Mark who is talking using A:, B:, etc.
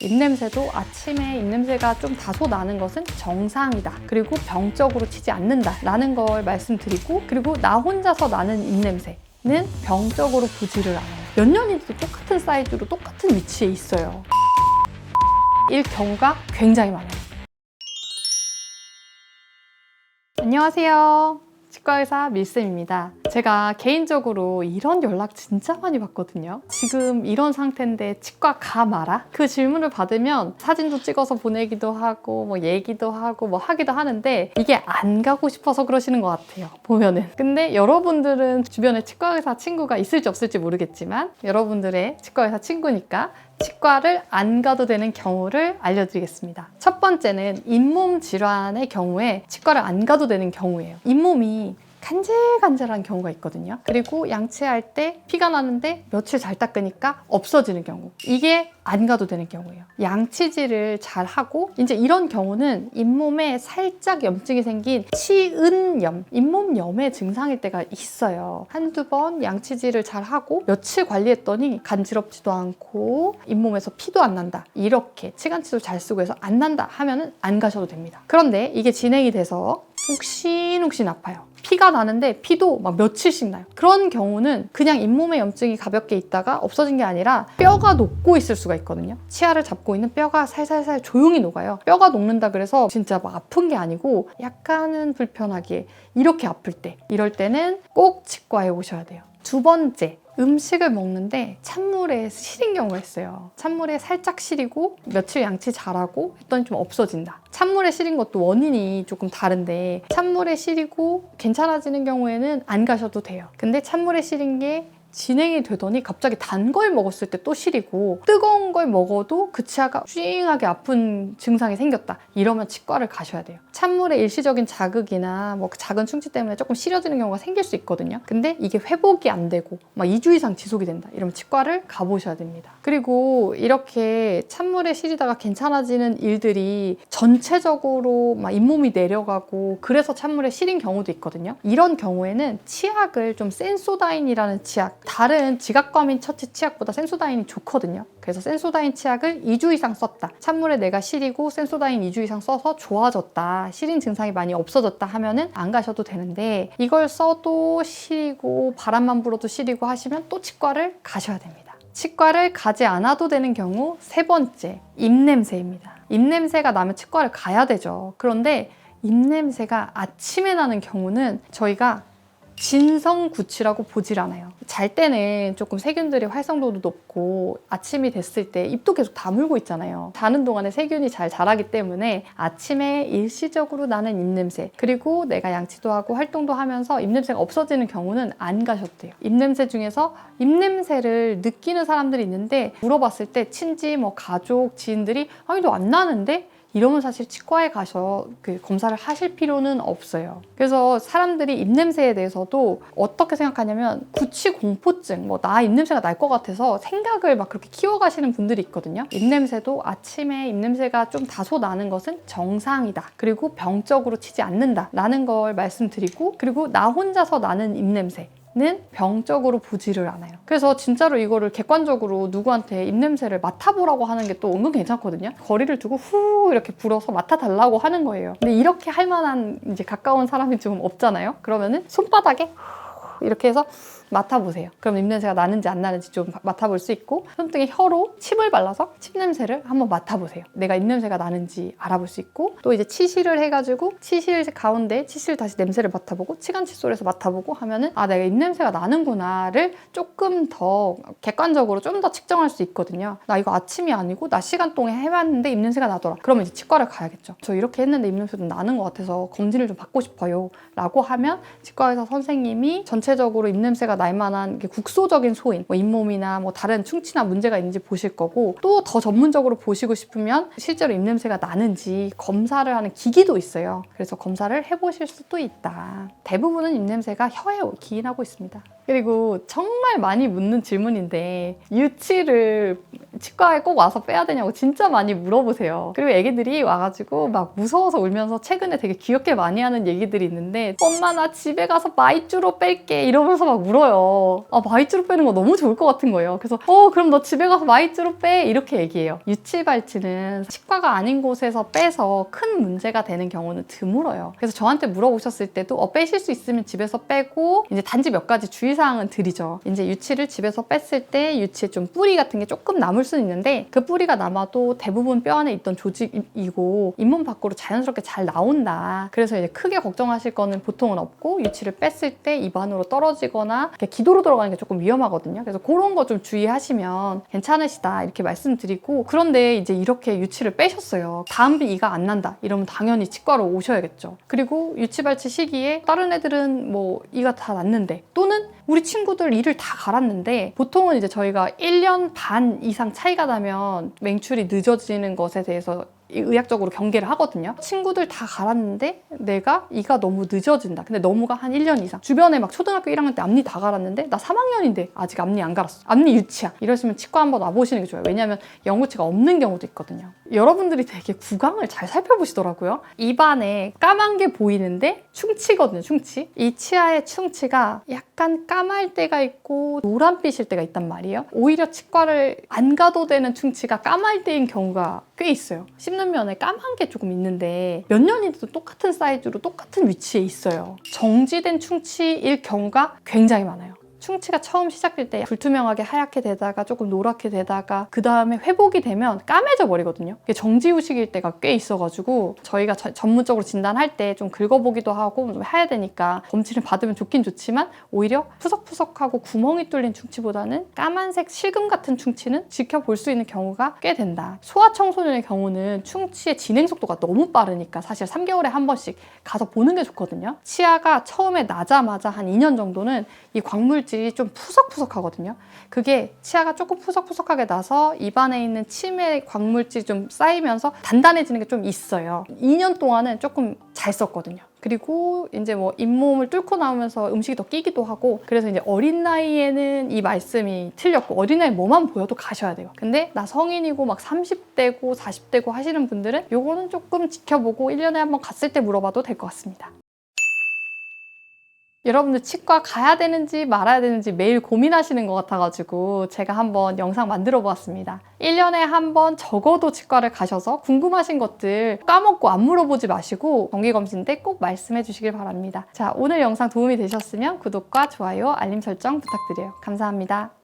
A: 입냄새도 아침에 입냄새가 좀 다소 나는 것은 정상이다. 그리고 병적으로 치지 않는다 라는 걸 말씀드리고, 그리고 나 혼자서 나는 입냄새는 병적으로 보지를 않아요. 몇 년이도 똑같은 사이즈로 똑같은 위치에 있어요. 일 경우가 굉장히 많아요. 안녕하세요. 치과의사 밀쌤입니다. 제가 개인적으로 이런 연락 진짜 많이 받거든요. 지금 이런 상태인데 치과 가 마라? 그 질문을 받으면 사진도 찍어서 보내기도 하고 뭐 얘기도 하고 뭐 하기도 하는데, 이게 안 가고 싶어서 그러시는 것 같아요, 보면은. 근데 여러분들은 주변에 치과의사 친구가 있을지 없을지 모르겠지만, 여러분들의 치과의사 친구니까 치과를 안 가도 되는 경우를 알려드리겠습니다. 첫 번째는 잇몸 질환의 경우에 치과를 안 가도 되는 경우예요. 잇몸이 간질간질한 경우가 있거든요. 그리고 양치할 때 피가 나는데 며칠 잘 닦으니까 없어지는 경우, 이게 안 가도 되는 경우예요. 양치질을 잘 하고, 이제 이런 경우는 잇몸에 살짝 염증이 생긴 치은염, 잇몸염의 증상일 때가 있어요. 한두 번 양치질을 잘 하고 며칠 관리했더니 간지럽지도 않고 잇몸에서 피도 안 난다, 이렇게 치간치도 잘 쓰고 해서 안 난다 하면은 안 가셔도 됩니다. 그런데 이게 진행이 돼서 욱신욱신 아파요. 피가 나는데 피도 막 며칠씩 나요. 그런 경우는 그냥 잇몸에 염증이 가볍게 있다가 없어진 게 아니라 뼈가 녹고 있을 수가 있거든요. 치아를 잡고 있는 뼈가 살살살 조용히 녹아요. 뼈가 녹는다 그래서 진짜 막 아픈 게 아니고 약간은 불편하게 이렇게 아플 때, 이럴 때는 꼭 치과에 오셔야 돼요. 두 번째, 음식을 먹는데 찬물에 시린 경우가 있어요. 찬물에 살짝 시리고 며칠 양치 잘하고 했더니 좀 없어진다. 찬물에 시린 것도 원인이 조금 다른데, 찬물에 시리고 괜찮아지는 경우에는 안 가셔도 돼요. 근데 찬물에 시린 게 진행이 되더니 갑자기 단 걸 먹었을 때 또 시리고, 뜨거운 걸 먹어도 그 치아가 쥐잉하게 아픈 증상이 생겼다, 이러면 치과를 가셔야 돼요. 찬물의 일시적인 자극이나 뭐 작은 충치 때문에 조금 시려지는 경우가 생길 수 있거든요. 근데 이게 회복이 안 되고 막 2주 이상 지속이 된다, 이러면 치과를 가보셔야 됩니다. 그리고 이렇게 찬물에 시리다가 괜찮아지는 일들이 전체적으로 막 잇몸이 내려가고 그래서 찬물에 시린 경우도 있거든요. 이런 경우에는 치약을 좀 센소다인이라는 치약, 다른 지각과민 처치 치약보다 센소다인이 좋거든요. 그래서 센소다인 치약을 2주 이상 썼다, 찬물에 내가 시리고 센소다인 2주 이상 써서 좋아졌다, 시린 증상이 많이 없어졌다 하면은 안 가셔도 되는데, 이걸 써도 시리고 바람만 불어도 시리고 하시면 또 치과를 가셔야 됩니다. 치과를 가지 않아도 되는 경우 세 번째, 입냄새입니다. 입냄새가 나면 치과를 가야 되죠. 그런데 입냄새가 아침에 나는 경우는 저희가 진성구취라고 보질 않아요. 잘 때는 조금 세균들의 활성도도 높고 아침이 됐을 때 입도 계속 다물고 있잖아요. 자는 동안에 세균이 잘 자라기 때문에 아침에 일시적으로 나는 입냄새, 그리고 내가 양치도 하고 활동도 하면서 입냄새가 없어지는 경우는 안 가셔도 돼요. 입냄새 중에서 입냄새를 느끼는 사람들이 있는데, 물어봤을 때 친지, 뭐 가족, 지인들이 아니 너 안 나는데? 이러면 사실 치과에 가서 검사를 하실 필요는 없어요. 그래서 사람들이 입냄새에 대해서도 어떻게 생각하냐면, 구취 공포증, 뭐 나 입냄새가 날 것 같아서 생각을 막 그렇게 키워가시는 분들이 있거든요. 입냄새도 아침에 입냄새가 좀 다소 나는 것은 정상이다. 그리고 병적으로 치지 않는다 라는 걸 말씀드리고, 그리고 나 혼자서 나는 입냄새 는 병적으로 보지를 않아요. 그래서 진짜로 이거를 객관적으로 누구한테 입냄새를 맡아보라고 하는 게 또 은근 괜찮거든요. 거리를 두고 후 이렇게 불어서 맡아달라고 하는 거예요. 근데 이렇게 할 만한 이제 가까운 사람이 좀 없잖아요. 그러면은 손바닥에 이렇게 해서 맡아보세요. 그럼 입냄새가 나는지 안 나는지 좀 맡아볼 수 있고, 손등에 혀로 침을 발라서 침 냄새를 한번 맡아보세요. 내가 입냄새가 나는지 알아볼 수 있고, 또 이제 치실을 해가지고 치실 가운데 치실 다시 냄새를 맡아보고 치간 칫솔에서 맡아보고 하면은 아, 내가 입냄새가 나는구나를 조금 더 객관적으로 좀 더 측정할 수 있거든요. 나 이거 아침이 아니고 낮 시간 동안 해봤는데 입냄새가 나더라. 그러면 이제 치과를 가야겠죠. 저 이렇게 했는데 입냄새 좀 나는 것 같아서 검진을 좀 받고 싶어요 라고 하면 치과의사 선생님이 전체적으로 입냄새가 날 만한 국소적인 소인, 뭐 잇몸이나 뭐 다른 충치나 문제가 있는지 보실 거고, 또 더 전문적으로 보시고 싶으면 실제로 입냄새가 나는지 검사를 하는 기기도 있어요. 그래서 검사를 해보실 수도 있다. 대부분은 입냄새가 혀에 기인하고 있습니다. 그리고 정말 많이 묻는 질문인데 유치를 치과에 꼭 와서 빼야 되냐고 진짜 많이 물어보세요. 그리고 애기들이 와가지고 막 무서워서 울면서 최근에 되게 귀엽게 많이 하는 얘기들이 있는데 엄마 나 집에 가서 마이쮸로 뺄게 이러면서 막 울어요. 아 마이쮸로 빼는 거 너무 좋을 것 같은 거예요. 그래서 그럼 너 집에 가서 마이쮸로 빼 이렇게 얘기해요. 유치발치는 치과가 아닌 곳에서 빼서 큰 문제가 되는 경우는 드물어요. 그래서 저한테 물어보셨을 때도 빼실 수 있으면 집에서 빼고 이제 단지 몇 가지 주의사항은 드리죠. 이제 유치를 집에서 뺐을 때 유치에 좀 뿌리 같은 게 조금 남을 수는 있는데 그 뿌리가 남아도 대부분 뼈 안에 있던 조직이고 잇몸 밖으로 자연스럽게 잘 나온다. 그래서 이제 크게 걱정하실 거는 보통은 없고 유치를 뺐을 때 입 안으로 떨어지거나 기도로 들어가는 게 조금 위험하거든요. 그래서 그런 거 좀 주의하시면 괜찮으시다 이렇게 말씀드리고 그런데 이제 이렇게 유치를 빼셨어요. 다음 이가 안 난다 이러면 당연히 치과로 오셔야겠죠. 그리고 유치발치 시기에 다른 애들은 뭐 이가 다 났는데 또는 우리 친구들 이를 다 갈았는데 보통은 이제 저희가 1년 반 이상 차이가 나면 맹출이 늦어지는 것에 대해서 의학적으로 경계를 하거든요. 친구들 다 갈았는데 내가 이가 너무 늦어진다. 근데 너무가 한 1년 이상. 주변에 막 초등학교 1학년 때 앞니 다 갈았는데 나 3학년인데 아직 앞니 안 갈았어. 앞니 유치야. 이러시면 치과 한번 와보시는 게 좋아요. 왜냐하면 영구치가 없는 경우도 있거든요. 여러분들이 되게 구강을 잘 살펴보시더라고요. 입안에 까만 게 보이는데 충치거든요. 충치. 이 치아의 충치가 약간 까말 때가 있고 노란빛일 때가 있단 말이에요. 오히려 치과를 안 가도 되는 충치가 까말 때인 경우가 꽤 있어요. 씹는 면에 까만 게 조금 있는데 몇 년이도 똑같은 사이즈로 똑같은 위치에 있어요. 정지된 충치일 경우가 굉장히 많아요. 충치가 처음 시작될 때 불투명하게 하얗게 되다가 조금 노랗게 되다가 그 다음에 회복이 되면 까매져 버리거든요. 이게 정지후식일 때가 꽤 있어가지고 저희가 전문적으로 진단할 때 좀 긁어보기도 하고 좀 해야 되니까 검진을 받으면 좋긴 좋지만 오히려 푸석푸석하고 구멍이 뚫린 충치보다는 까만색 실금 같은 충치는 지켜볼 수 있는 경우가 꽤 된다. 소아청소년의 경우는 충치의 진행 속도가 너무 빠르니까 사실 3개월에 한 번씩 가서 보는 게 좋거든요. 치아가 처음에 나자마자 한 2년 정도는 이 광물질이 좀 푸석푸석하거든요. 그게 치아가 조금 푸석푸석하게 나서 입안에 있는 침의 광물질이 좀 쌓이면서 단단해지는 게 좀 있어요. 2년 동안은 조금 잘 썼거든요. 그리고 이제 뭐 잇몸을 뚫고 나오면서 음식이 더 끼기도 하고 그래서 이제 어린 나이에는 이 말씀이 틀렸고 어린 나이 뭐만 보여도 가셔야 돼요. 근데 나 성인이고 막 30대고 40대고 하시는 분들은 요거는 조금 지켜보고 1년에 한번 갔을 때 물어봐도 될 것 같습니다. 여러분들 치과 가야 되는지 말아야 되는지 매일 고민하시는 것 같아가지고 제가 한번 영상 만들어 보았습니다. 1년에 한 번 적어도 치과를 가셔서 궁금하신 것들 까먹고 안 물어보지 마시고 정기검진 때 꼭 말씀해 주시길 바랍니다. 자, 오늘 영상 도움이 되셨으면 구독과 좋아요, 알림 설정 부탁드려요. 감사합니다.